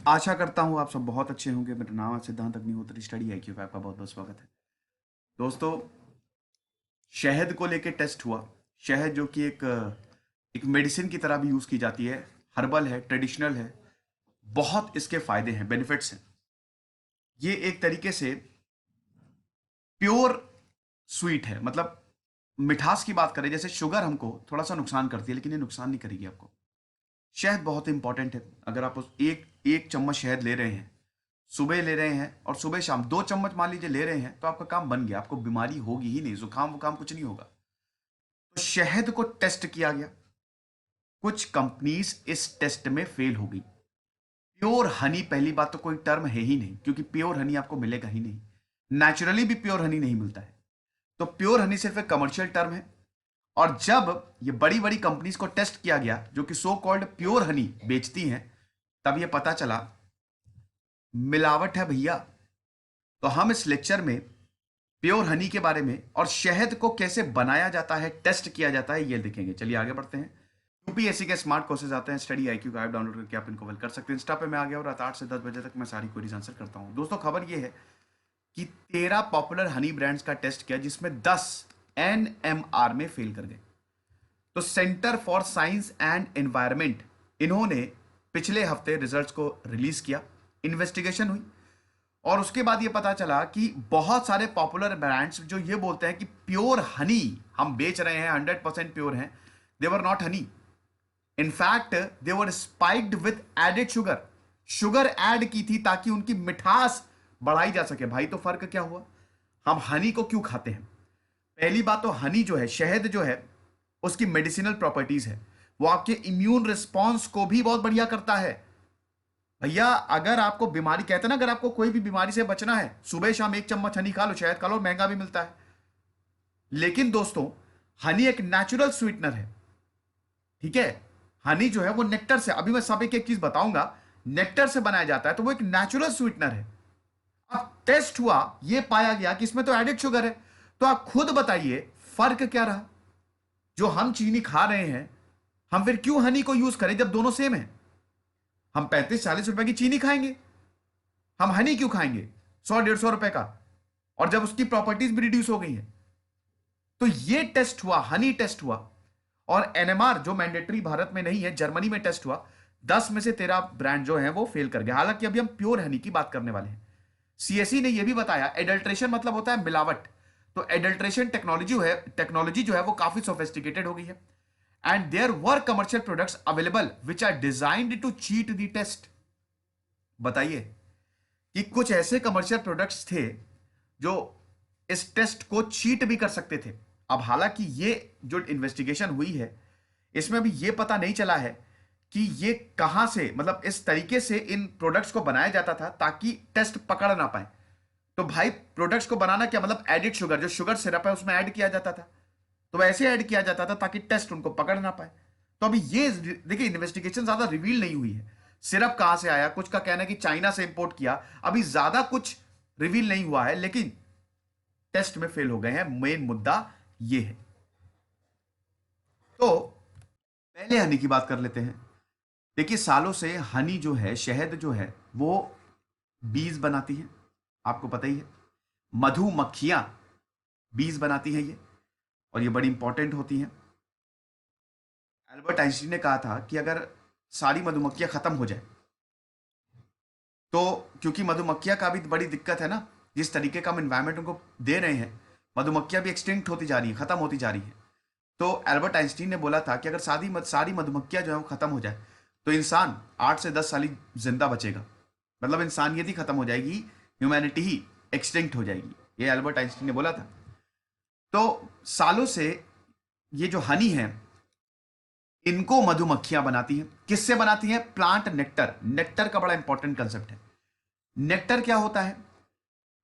आशा करता हूँ आप सब बहुत अच्छे होंगे। मेरा नाम है सिद्धांत अग्निहोत्री, स्टडी IQ पे आपका बहुत बहुत स्वागत है। दोस्तों, शहद को लेके टेस्ट हुआ। शहद जो कि एक मेडिसिन की तरह भी यूज की जाती है, हर्बल है, ट्रेडिशनल है, बहुत इसके फायदे हैं, बेनिफिट्स हैं। ये एक तरीके से प्योर स्वीट है, मतलब मिठास की बात करें, जैसे शुगर हमको थोड़ा सा नुकसान करती है, लेकिन ये नुकसान नहीं करेगी आपको। शहद बहुत इंपॉर्टेंट है। अगर आप उस एक एक चम्मच शहद ले रहे हैं, सुबह ले रहे हैं और सुबह शाम 2 चम्मच मान लीजिए ले रहे हैं, तो आपका काम बन गया। आपको बीमारी होगी ही नहीं, जुकाम वुकाम कुछ नहीं होगा। तो शहद को टेस्ट किया गया, कुछ कंपनीज इस टेस्ट में फेल हो गई। प्योर हनी, पहली बात तो कोई टर्म है ही नहीं, क्योंकि प्योर हनी आपको मिलेगा ही नहीं। नेचुरली भी प्योर हनी नहीं मिलता है। तो प्योर हनी सिर्फ एक कमर्शियल टर्म है। और जब ये बड़ी बड़ी कंपनीज को टेस्ट किया गया, जो कि सो कॉल्ड प्योर हनी बेचती हैं, तब ये पता चला मिलावट है भैया। तो हम इस लेक्चर में प्योर हनी के बारे में और शहद को कैसे बनाया जाता है, टेस्ट किया जाता है, ये देखेंगे। चलिए आगे बढ़ते हैं। यूपीएससी के स्मार्ट कोर्सेज आते हैं, स्टडी IQ का ऐप डाउनलोड करके आप इनको वेल कर सकते हैं। इंस्टा पे मैं आ गया और रात 8 से 10 बजे तक मैं सारी क्वेरीज आंसर करता हूं। दोस्तों, खबर ये है कि 13 पॉपुलर हनी ब्रांड्स का टेस्ट किया, जिसमें 10 NMR में फेल कर गए। तो centre for science and environment, इन्होंने पिछले हफ्ते रिजल्ट्स को रिलीज किया। इन्वेस्टिगेशन हुई और उसके बाद ये पता चला कि बहुत सारे पॉपुलर ब्रांड्स जो ये बोलते हैं कि प्योर हनी हम बेच रहे हैं, 100% प्योर हैं, they were not honey. In fact they were spiked with added sugar. Sugar add की थी ताकि उनकी मिठास बढ़ाई जा सके। भाई, तो फर्क क्या हुआ? हम हनी को क्यों खाते हैं? पहली बात तो हनी जो है, शहद जो है, उसकी मेडिसिनल प्रॉपर्टीज है। वो आपके इम्यून रिस्पॉन्स को भी बहुत बढ़िया करता है। भैया, अगर आपको बीमारी, कहते हैं ना, अगर आपको कोई भी बीमारी से बचना है, सुबह शाम 1 चम्मच हनी खा लो, शहद खा लो, महंगा भी मिलता है। लेकिन दोस्तों, हनी एक नेचुरल स्वीटनर है। ठीक है, हनी जो है वो नेक्टर से, अभी मैं सब एक एक चीज बताऊंगा, नेक्टर से बनाया जाता है, तो वो एक नेचुरल स्वीटनर है। अब टेस्ट हुआ, ये पाया गया कि इसमें तो एडिड शुगर है। तो आप खुद बताइए फर्क क्या रहा? जो हम चीनी खा रहे हैं, हम फिर क्यों हनी को यूज करें जब दोनों सेम है? हम 35-40 रुपए की चीनी खाएंगे, हम हनी क्यों खाएंगे 100-150 रुपए का? और जब उसकी प्रॉपर्टीज भी रिड्यूस हो गई हैं। तो ये टेस्ट हुआ, हनी टेस्ट हुआ। और NMR जो मैंडेटरी भारत में नहीं है, जर्मनी में टेस्ट हुआ। 10 में से 13 ब्रांड जो हैं वो फेल कर गए। हालांकि अभी हम प्योर हनी की बात करने वाले हैं। CSE ने यह भी बताया, एडल्ट्रेशन मतलब होता है मिलावट। तो एडल्ट्रेशन टेक्नोलॉजी जो है वो काफी सोफिस्टिकेटेड हो गई है। And there were commercial products available which are designed to cheat the test. बताइए कि कुछ ऐसे कमर्शियल प्रोडक्ट्स थे जो इस टेस्ट को चीट भी कर सकते थे। अब हालांकि ये जो इन्वेस्टिगेशन हुई है, इसमें भी ये पता नहीं चला है कि ये कहां से, मतलब इस तरीके से इन प्रोडक्ट्स को बनाया जाता था ताकि टेस्ट पकड़ ना पाए। तो भाई, प्रोडक्ट्स को बनाना क्या मतलब? एडिड शुगर, जो शुगर सिरप है उसमें ऐड किया जाता था। तो वैसे ऐड किया जाता था ताकि टेस्ट उनको पकड़ ना पाए। तो अभी ये देखिए, इन्वेस्टिगेशन ज्यादा रिवील नहीं हुई है। सिरप कहां से आया, कुछ का कहना है कि चाइना से इंपोर्ट किया, अभी ज्यादा कुछ रिवील नहीं हुआ है। लेकिन टेस्ट में फेल हो गए हैं, मेन मुद्दा ये है। तो पहले हनी की बात कर लेते हैं। देखिए, सालों से हनी जो है, शहद जो है, वो बीज बनाती है, आपको पता ही है। मधुमक्खियां बीज बनाती हैं ये, और ये बड़ी इंपॉर्टेंट होती हैं। एल्बर्ट आइंस्टीन ने कहा था कि अगर सारी मधुमक्खियां खत्म हो जाए, तो क्योंकि मधुमक्खियां का भी बड़ी दिक्कत है ना, जिस तरीके का हम एनवायरमेंट उनको दे रहे हैं, मधुमक्खियां भी एक्सटिंक्ट होती जा रही हैं, खत्म होती जा रही हैं। तो एल्बर्ट आइंस्टीन ने बोला था कि अगर सारी मधुमक्खियां जो है वो खत्म हो जाए, तो इंसान 8 से 10 साल ही जिंदा बचेगा। मतलब इंसानियत ही खत्म हो जाएगी, ह्यूमैनिटी ही एक्सटिंक्ट हो जाएगी। ये एल्बर्ट आइंस्टीन ने बोला था। तो सालों से ये जो हनी है, इनको मधुमक्खियां बनाती हैं। किससे बनाती हैं? Plant nectar. नेक्टर का बड़ा इंपॉर्टेंट कंसेप्ट है। नेक्टर क्या होता है?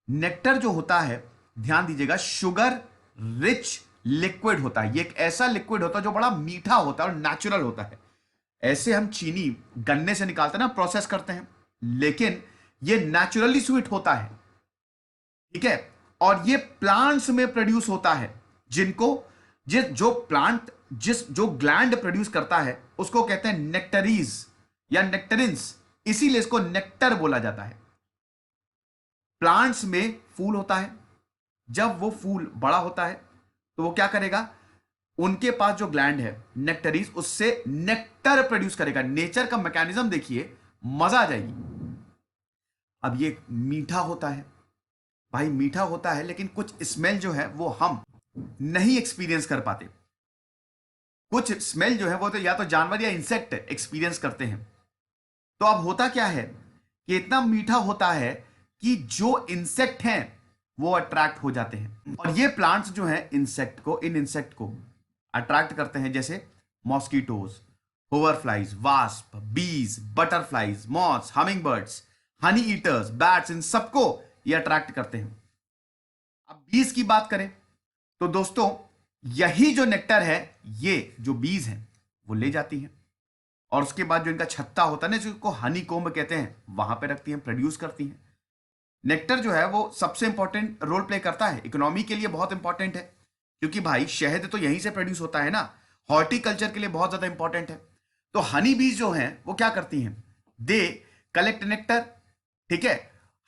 नेक्टर जो होता है, ध्यान दीजिएगा, शुगर रिच लिक्विड होता है। ये एक ऐसा लिक्विड होता है जो बड़ा मीठा होता है और नेचुरल होता है। ऐसे हम चीनी गन्ने से निकालते हैं ना, प्रोसेस करते हैं, लेकिन ये नेचुरली स्वीट होता है। ठीक है, और ये प्लांट्स में प्रोड्यूस होता है, जिनको जो प्लांट जो ग्लैंड प्रोड्यूस करता है उसको कहते हैं नेक्टरीज या नेक्टरिन्स। इसीलिए इसको नेक्टर बोला जाता है। प्लांट्स में फूल होता है, जब वो फूल बड़ा होता है तो वो क्या करेगा, उनके पास जो ग्लैंड है नेक्टरीज, उससे नेक्टर प्रोड्यूस करेगा। नेचर का मैकेनिज्म देखिए, मजा आ जाएगी। अब ये मीठा होता है भाई, मीठा होता है, लेकिन कुछ स्मेल जो है वो हम नहीं एक्सपीरियंस कर पाते। कुछ स्मेल जो है वो तो या तो जानवर या इंसेक्ट एक्सपीरियंस करते हैं। तो अब होता क्या है कि इतना मीठा होता है कि जो इंसेक्ट हैं वो अट्रैक्ट हो जाते हैं, और ये प्लांट्स जो हैं इन इंसेक्ट को अट्रैक्ट करते हैं, जैसे mosquitoes, hoverflies, wasp, bees, butterflies, moths, humming birds, honey eaters, bats, इन सबको ये अट्रैक्ट करते हैं। अब बीज की बात करें तो दोस्तों, यही जो नेक्टर है, ये जो बीज हैं वो ले जाती हैं, और उसके बाद जो इनका छत्ता होता है ना, जिसको हनी कोम्ब कहते हैं, वहां पे रखती हैं, प्रोड्यूस करती हैं। नेक्टर जो है वो सबसे इंपॉर्टेंट रोल प्ले करता है, इकोनॉमी के लिए बहुत इंपॉर्टेंट है, क्योंकि भाई शहद तो यहीं से प्रोड्यूस होता है ना, हॉर्टिकल्चर के लिए बहुत ज्यादा इंपॉर्टेंट है। तो हनी बीज जो हैं वो क्या करती हैं, दे कलेक्ट नेक्टर, ठीक है।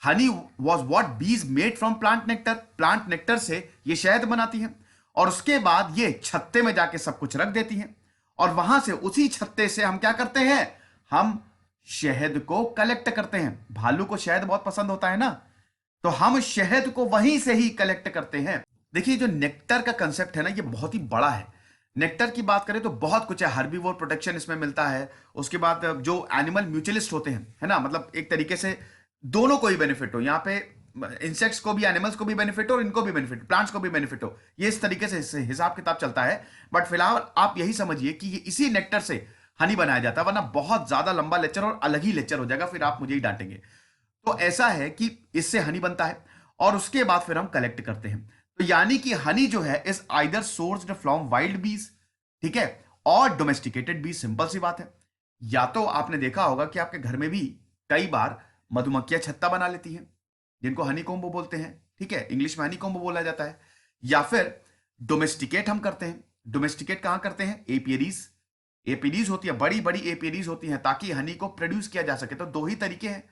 हनी वॉज वॉट बीज made from plant nectar, plant nectar से ये शहद बनाती हैं, और उसके बाद ये छत्ते में जाके सब कुछ रख देती हैं, और वहां से उसी छत्ते से हम क्या करते हैं, हम शहद को कलेक्ट करते हैं। भालू को शहद बहुत पसंद होता है ना, तो हम शहद को वहीं से ही कलेक्ट करते हैं। देखिए जो नेक्टर का कंसेप्ट है ना, ये बहुत ही बड़ा है। नेक्टर की बात करें तो बहुत कुछ है, हर्बीवोर प्रोटेक्शन इसमें मिलता है, उसके बाद जो एनिमल म्यूचुअलिस्ट होते हैं, है ना, मतलब एक तरीके से दोनों को ही बेनिफिट हो, यहाँ पे इंसेक्ट्स को भी, एनिमल्स को भी बेनिफिट हो, और इनको भी बेनिफिट, प्लांट्स को भी बेनिफिट हो, ये इस तरीके से हिसाब किताब चलता है। बट फिलहाल आप यही समझिए कि ये इसी नेक्टर से हनी बनाया जाता है, वरना बहुत ज्यादा लंबा लेक्चर और अलग ही लेक्चर हो जाएगा, फिर आप मुझे ही डांटेंगे। तो ऐसा है कि इससे हनी बनता है, और उसके बाद फिर हम कलेक्ट करते हैं। तो यानी कि हनी जो है is either sourced from wild बीज, ठीक है, और डोमेस्टिकेटेड बीज। सिंपल सी बात है। या तो आपने देखा होगा कि आपके घर में भी कई बार मधुमक्खियां छत्ता बना लेती हैं, जिनको हनी कोम्बो बोलते हैं, ठीक है, इंग्लिश में हनी कोम्बो बोला जाता है। या फिर डोमेस्टिकेट हम करते हैं। डोमेस्टिकेट कहां करते हैं, एपियरीज, एपियरीज होती है, बड़ी बड़ी एपियरीज होती हैं, ताकि हनी को प्रोड्यूस किया जा सके। तो दो ही तरीके हैं,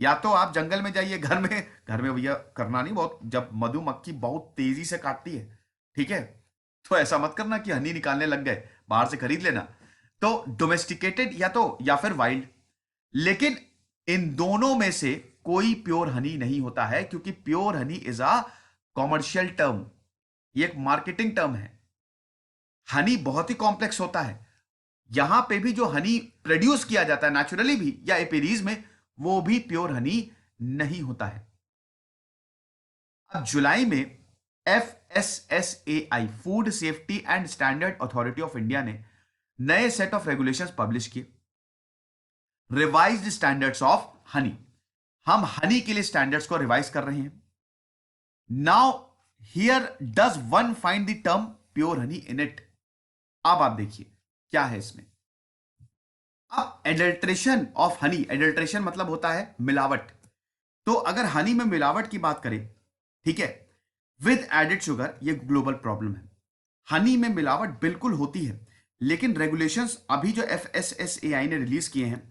या तो आप जंगल में जाइए, घर में भैया करना नहीं, बहुत जब मधुमक्खी बहुत तेजी से काटती है, ठीक है, तो ऐसा मत करना कि हनी निकालने लग गए, बाहर से खरीद लेना। तो डोमेस्टिकेटेड या फिर वाइल्ड। लेकिन इन दोनों में से कोई प्योर हनी नहीं होता है, क्योंकि pure honey is a commercial term, ये एक मार्केटिंग टर्म है। हनी बहुत ही कॉम्प्लेक्स होता है। यहां पे भी जो हनी प्रोड्यूस किया जाता है नेचुरली भी या एपियरीज में, वो भी प्योर हनी नहीं होता है। अब जुलाई में FSSAI, food safety and standard authority of India ने नए सेट ऑफ रेगुलेशंस पब्लिश किए, रिवाइज्ड स्टैंडर्ड्स ऑफ हनी। हम हनी के लिए स्टैंडर्ड्स को रिवाइज कर रहे हैं। Now here does one find the term pure Honey in it. अब आप देखिए क्या है इसमें। अब एडल्ट्रेशन ऑफ हनी, एडल्ट्रेशन मतलब होता है मिलावट। तो अगर हनी में मिलावट की बात करें, ठीक है, विद एडेड शुगर, ये ग्लोबल प्रॉब्लम है। हनी में मिलावट बिल्कुल होती है, लेकिन रेगुलेशंस अभी जो FSSAI ने रिलीज किए हैं,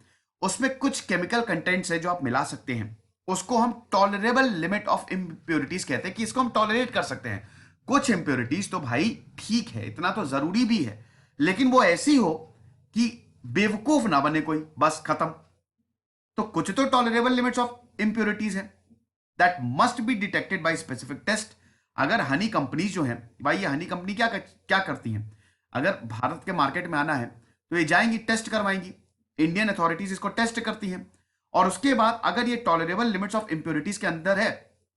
उसमें कुछ केमिकल कंटेंट्स है जो आप मिला सकते हैं, उसको हम टॉलरेबल लिमिट ऑफ इम्प्योरिटीज कहते हैं, कि इसको हम टॉलरेट कर सकते हैं। कुछ इम्प्योरिटीज तो भाई ठीक है, इतना तो जरूरी भी है, लेकिन वो ऐसी हो कि बेवकूफ ना बने कोई, बस खत्म। तो कुछ तो टॉलरेबल लिमिट्स ऑफ इम्प्योरिटीज है that must be detected by specific test. अगर हनी कंपनीज जो हैं, भाई ये हनी कंपनी क्या करती हैं, अगर भारत के मार्केट में आना है तो ये जाएंगी, टेस्ट करवाएंगी, इंडियन अथॉरिटीज इसको टेस्ट करती हैं, और उसके बाद अगर ये टॉलरेबल लिमिट्स ऑफ इंप्योरिटीज के अंदर है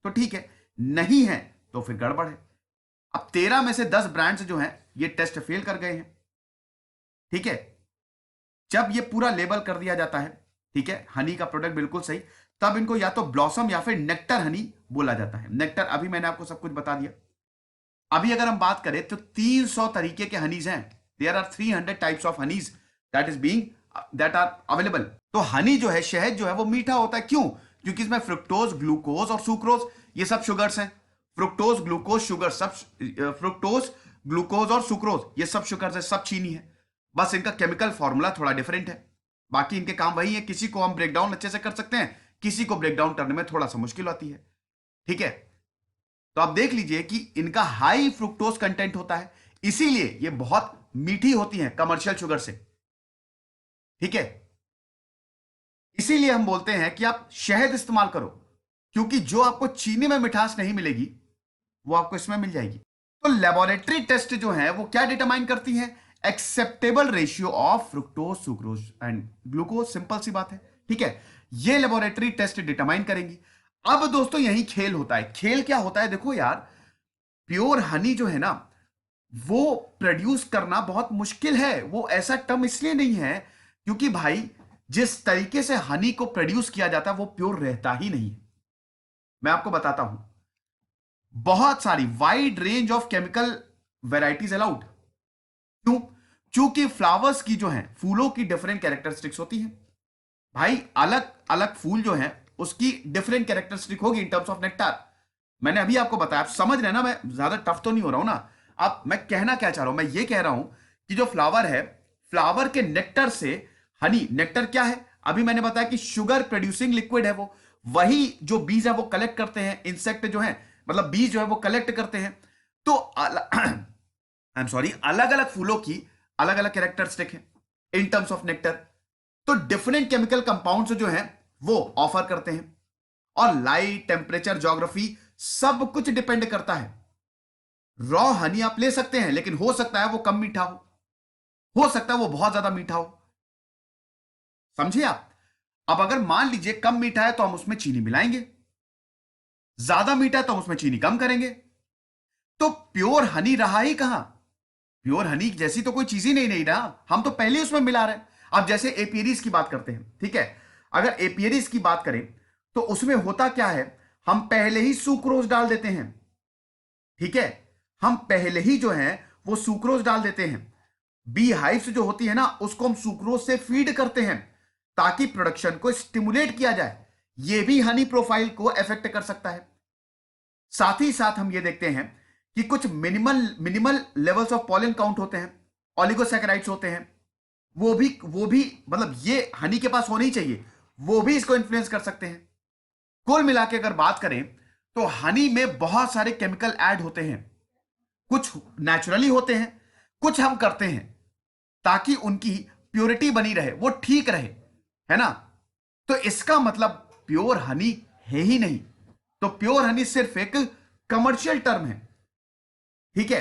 तो ठीक है, नहीं है तो फिर गड़बड़ है। अब 13 में से 10 ब्रांड्स जो हैं ये टेस्ट फेल कर गए हैं, ठीक है। जब ये पूरा लेबल कर दिया जाता है, ठीक है, हनी का प्रोडक्ट बिल्कुल सही, तब इनको या तो ब्लॉसम या फिर नेक्टर हनी बोला जाता है। नेक्टर अभी मैंने आपको सब कुछ बता दिया। अभी अगर हम बात करें तो 300 तरीके के हनीज हैं। There are 300 types of honeys that are available. तो हनी जो है, शहद जो है, वो मीठा होता है। क्यों? क्योंकि इसमें फ्रुक्टोज, ग्लूकोज और सुक्रोज, ये सब शुगर्स हैं। फ्रुक्टोज, ग्लूकोज, शुगर सब, फ्रुक्टोज, ग्लूकोज और सुक्रोज ये सब शुगर्स है, सब चीनी है, बस इनका केमिकल फॉर्मूला थोड़ा डिफरेंट है। बाकी इनके काम वही है, किसी को हम ब्रेकडाउन अच्छे से कर सकते हैं, किसी को ब्रेकडाउन करने में थोड़ा सा मुश्किल आती है। ठीक है, तो आप देख लीजिए कि इनका हाई फ्रुक्टोज कंटेंट होता है, इसीलिए ये बहुत मीठी होती हैं कमर्शियल शुगर से। ठीक है, इसीलिए हम बोलते हैं कि आप शहद इस्तेमाल करो, क्योंकि जो आपको चीनी में मिठास नहीं मिलेगी वो आपको इसमें मिल जाएगी। तो लेबोरेटरी टेस्ट जो है वो क्या डिटरमाइन करती है? Acceptable ratio of fructose, sucrose and glucose. Simple सी बात है। ठीक है, ये लेबोरेटरी टेस्ट डिटरमाइन करेंगी। अब दोस्तों यही खेल होता है। खेल क्या होता है? देखो यार, प्योर हनी जो है ना, वो प्रोड्यूस करना बहुत मुश्किल है। वो ऐसा टर्म इसलिए नहीं है क्योंकि भाई जिस तरीके से हनी को प्रोड्यूस किया जाता है वो प्योर रहता ही नहीं है। मैं आपको बताता हूं, बहुत सारी wide range of chemical varieties allowed. क्यों? क्योंकि फ्लावर्स की जो है, फूलों की डिफरेंट कैरेक्टरिस्टिक्स होती हैं भाई। अलग अलग फूल जो है उसकी डिफरेंट कैरेक्टरिस्टिक होगी इन टर्म्स ऑफ नेक्टार। मैंने अभी आपको बताया, आप समझ रहे हैं ना, मैं ज्यादा टफ तो नहीं हो रहा हूं ना। अब मैं कहना क्या चाह रहा हूं? मैं ये कह रहा हूं कि जो फ्लावर है, फ्लावर के नेक्टर से हनी, नेक्टर क्या है? अभी मैंने बताया कि शुगर प्रोड्यूसिंग लिक्विड है वो। वही जो बीज है वो कलेक्ट करते हैं इंसेक्ट जो है, मतलब बीज जो है वो कलेक्ट करते हैं। तो आई एम सॉरी, अलग अलग फूलों की अलग अलग कैरेक्टरिस्टिक है इन टर्म्स ऑफ नेक्टर। तो डिफरेंट केमिकल कंपाउंड्स जो हैं वो ऑफर करते हैं, और लाइट, टेम्परेचर, ज्योग्राफी सब कुछ डिपेंड करता है। रॉ हनी आप ले सकते हैं, लेकिन हो सकता है वो कम मीठा हो सकता है वो बहुत ज्यादा मीठा हो। समझे आप? अब अगर मान लीजिए कम मीठा है तो हम उसमें चीनी मिलाएंगे, ज्यादा मीठा है तो हम उसमें चीनी कम करेंगे। तो प्योर हनी रहा ही कहां? प्योर हनी जैसी तो कोई चीज ही नहीं रहा, हम तो पहले ही उसमें मिला रहे हैं। अब जैसे एपियरीज की बात करते हैं, ठीक है, अगर एपियरीज की बात करें तो उसमें होता क्या है, हम पहले ही सुक्रोज डाल देते हैं। ठीक है, हम पहले ही जो है वो सुक्रोज डाल देते हैं। बी हाइव्स जो होती है ना, उसको हम सुक्रोज से फीड करते हैं ताकि प्रोडक्शन को स्टिमुलेट किया जाए। यह भी हनी प्रोफाइल को अफेक्ट कर सकता है। साथ ही साथ हम ये देखते हैं कि कुछ minimal minimal levels of pollen count होते हैं, ऑलिगोसैकेराइड्स होते हैं, वो भी मतलब ये हनी के पास होने ही चाहिए, वो भी इसको इन्फ्लुएंस कर सकते हैं। कुल मिला के अगर बात करें तो हनी में बहुत सारे केमिकल ऐड होते हैं। कुछ नेचुरली होते हैं, कुछ हम करते हैं ताकि उनकी प्योरिटी बनी रहे, वो ठीक रहे, है ना। तो इसका मतलब प्योर हनी है ही नहीं। तो प्योर हनी सिर्फ एक कमर्शियल टर्म है। ठीक है,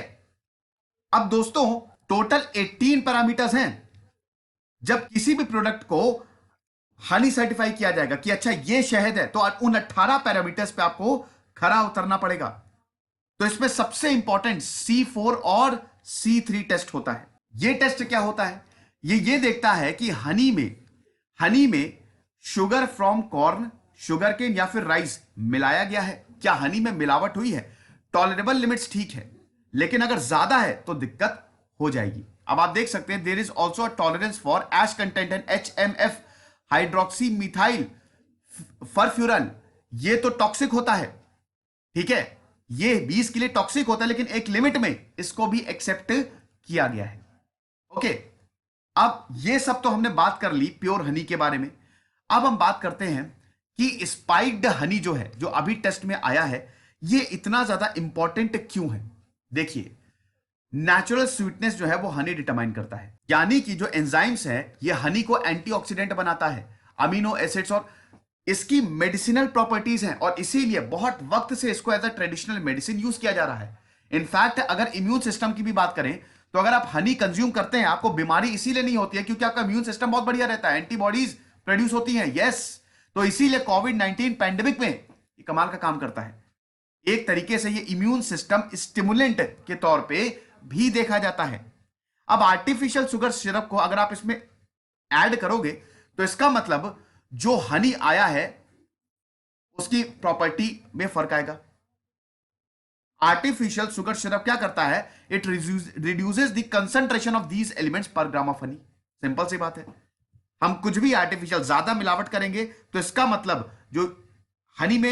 अब दोस्तों टोटल 18 पैरामीटर्स हैं जब किसी भी प्रोडक्ट को हनी सर्टिफाई किया जाएगा कि अच्छा ये शहद है, तो उन 18 पैरामीटर्स पे आपको खरा उतरना पड़ेगा। तो इसमें सबसे इंपॉर्टेंट C4 और C3 टेस्ट होता है। ये टेस्ट क्या होता है? ये देखता है कि हनी में sugar from corn, sugar cane या फिर राइस मिलाया गया है, क्या हनी में मिलावट हुई है। टॉलरेबल लिमिट्स ठीक है, लेकिन अगर ज्यादा है तो दिक्कत हो जाएगी। अब आप देख सकते हैं there is also a tolerance for ash content and HMF, hydroxy methyl furfural. ये तो टॉक्सिक होता है। ठीक है, ये 20 के लिए टॉक्सिक होता है, लेकिन एक लिमिट में इसको भी एक्सेप्ट किया गया है। ओके, अब ये सब तो हमने बात कर ली प्योर हनी के बारे में। अब हम बात करते हैं कि स्पाइक्ड हनी जो है, जो अभी टेस्ट में आया है, ये इतना ज्यादा इंपॉर्टेंट क्यों है? देखिए, नेचुरल स्वीटनेस जो है वो हनी डिटरमाइन करता है, यानी कि जो एंजाइम्स है ये हनी को एंटीऑक्सीडेंट बनाता है, अमीनो एसिड्स, और इसकी मेडिसिनल प्रॉपर्टीज हैं, और इसीलिए बहुत वक्त से इसको as a traditional medicine use किया जा रहा है। इनफैक्ट अगर इम्यून सिस्टम की भी बात करें तो अगर आप हनी कंज्यूम करते हैं, आपको बीमारी इसीलिए नहीं होती है क्योंकि आपका इम्यून सिस्टम बहुत बढ़िया रहता है, एंटीबॉडीज प्रोड्यूस होती हैं। यस, तो इसीलिए कोविड-19 पैंडेमिक में ये कमाल का काम करता है। एक तरीके से ये इम्यून सिस्टम स्टिमुलेंट के तौर पे भी देखा जाता है। अब आर्टिफिशियल शुगर सिरप को अगर आप इसमें ऐड करोगे तो इसका मतलब जो हनी आया है उसकी प्रॉपर्टी में फर्क आएगा। आर्टिफिशियल शुगर सिरप क्या करता है? It reduces the concentration of these elements पर ग्राम ऑफ हनी। सिंपल सी बात है, हम कुछ भी आर्टिफिशियल ज्यादा मिलावट करेंगे तो इसका मतलब जो हनी में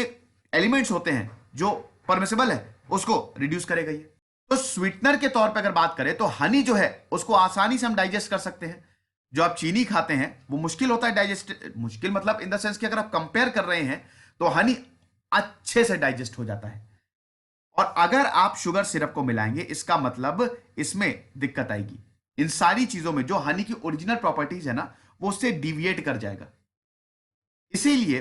एलिमेंट्स होते हैं जो परमिसिबल है उसको रिड्यूस करेगा ये। तो स्वीटनर के तौर पे अगर बात करें तो हनी जो है उसको आसानी से हम डाइजेस्ट कर सकते हैं, जो आप चीनी खाते हैं वो मुश्किल होता है डाइजेस्ट, मुश्किल मतलब इन द सेंस कि अगर आप कंपेयर कर रहे हैं तो हनी अच्छे से डाइजेस्ट हो जाता है। और अगर आप शुगर सिरप को मिलाएंगे इसका मतलब इसमें दिक्कत आएगी। इन सारी चीजों में जो हनी की ओरिजिनल प्रॉपर्टीज है ना वो उससे डिविएट कर जाएगा। इसीलिए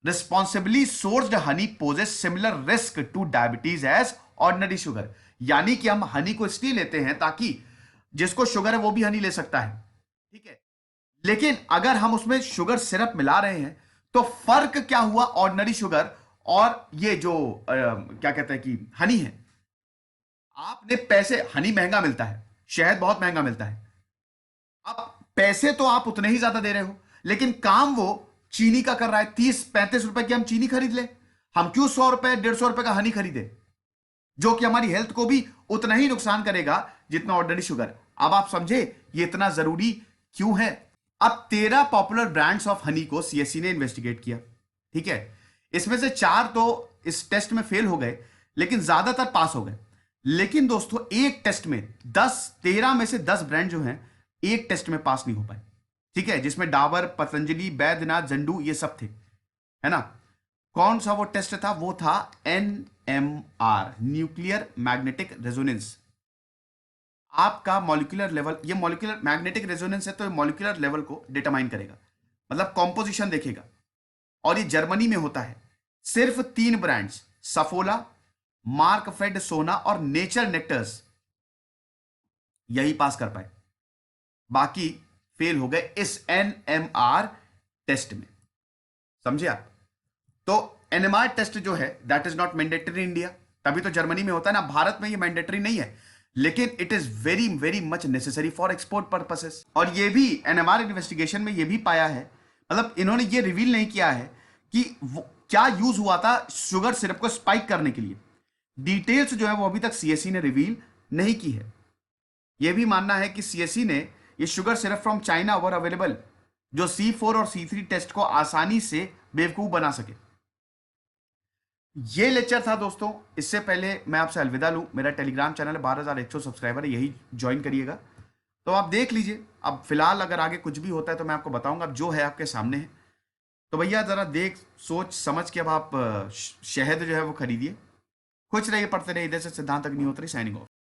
responsibly sourced honey poses similar risk to diabetes as ordinary sugar. यानी कि हम हनी को इसलिए लेते हैं ताकि जिसको शुगर है वो भी हनी ले सकता है, ठीक है। लेकिन अगर हम उसमें शुगर सिरप मिला रहे हैं तो फर्क क्या हुआ ऑर्डिनरी शुगर और ये जो क्या कहते हैं कि हनी है। आपने पैसे, हनी महंगा मिलता है, शहद बहुत महंगा मिलता है। अब पैसे तो आप उतने ही ज्यादा दे रहे हो लेकिन काम वो चीनी का कर रहा है। 30-35 रुपए की हम चीनी खरीद ले, हम क्यों 100 रुपए 150 रुपए का हनी खरीदे जो कि हमारी हेल्थ को भी उतना ही नुकसान करेगा जितना ऑर्डिनरी शुगर। अब आप समझे ये इतना जरूरी क्यों है। अब 13 पॉपुलर ब्रांड्स ऑफ हनी को सीएससी ने इन्वेस्टिगेट किया, ठीक है। इसमें से 4 तो इस टेस्ट में फेल हो गए लेकिन ज्यादातर पास हो गए। लेकिन दोस्तों एक टेस्ट में 13 में से 10 ब्रांड जो हैं एक टेस्ट में पास नहीं हो पाए, ठीक है, जिसमें डाबर, पतंजलि, बैद्यनाथ, जंडू ये सब थे, है ना। कौन सा वो टेस्ट था? वो था NMR, न्यूक्लियर मैग्नेटिक रेजोनेंस। आपका मॉलिक्यूलर लेवल, ये मॉलिक्यूलर मैग्नेटिक रेजोनेंस है तो ये मॉलिक्यूलर लेवल को डिटरमाइन करेगा, मतलब कॉम्पोजिशन देखेगा। और ये जर्मनी में होता है। सिर्फ 3 ब्रांड्स सफोला, मार्कफेड सोना और नेचर नेक्टर्स यही पास कर पाए, बाकी फेल हो गए इस NMR टेस्ट में। समझे आप? तो NMR टेस्ट जो है that is not mandatory in India, तभी तो जर्मनी में होता है ना। भारत में ये मैंडेटरी नहीं है लेकिन it is very very much necessary for export purposes. और ये भी NMR इन्वेस्टिगेशन में ये भी पाया है, मतलब इन्होंने ये रिवील नहीं किया है कि वो क्या यूज हुआ था शुगर सिरप को स्पाइक करने के लिए। डिटेल्स जो है वो अभी तक सीएससी ने रिवील नहीं की है। यह भी मानना है कि सीएससी ने ये sugar syrup from China were available जो C4 और C3 टेस्ट को आसानी से बेवकूफ बना सके। ये लेक्चर था दोस्तों। इससे पहले मैं आपसे अलविदा लूं, मेरा टेलीग्राम चैनल है 12,100 सब्सक्राइबर है, यही ज्वाइन करिएगा तो आप देख लीजिए। अब फिलहाल अगर आगे कुछ भी होता है तो मैं आपको बताऊंगा, अब जो है आपके सामने है। तो भैया जरा देख सोच समझ के अब आप शहद जो है वो खरीदिए। खुश रहिए, पढ़ते रहिए। इधर से सिद्धांत अग्निहोत्री साइनिंग ऑफ।